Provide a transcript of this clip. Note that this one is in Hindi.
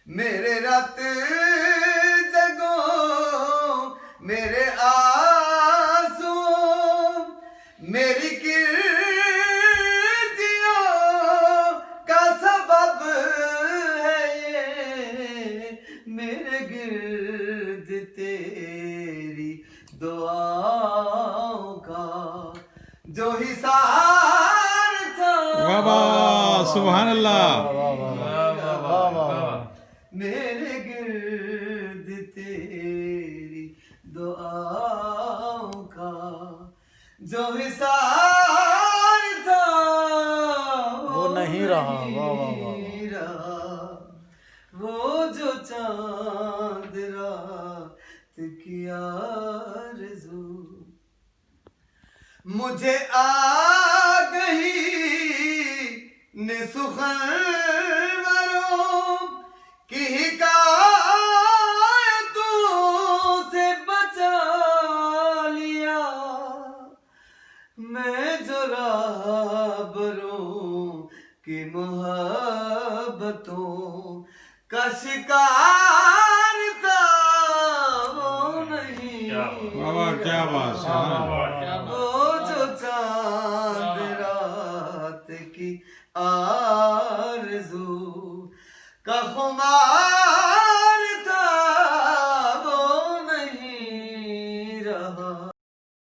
मेरे रात जगो मेरे आंसू मेरी किरतियों का सबब है ये मेरे गिर्द तेरी दुआओं का जो हिसार था। वाह वाह, सुभान अल्लाह। मेरे गिर्द तेरी दुआओं का जो हिसार था वो नहीं रहा। वाह वाह वाह। नहीं रहा। वो जो चांद रात की आरज़ू मुझे आ गई ने सुखनवरों की हिकायतों से बचा लिया। मैं जो राहबरों की मोहब्बतों का शिकार था वो नहीं। वाह वाह, क्या बात, सुभान अल्लाह। वो जो चांद रात की आरज़ू का खुमार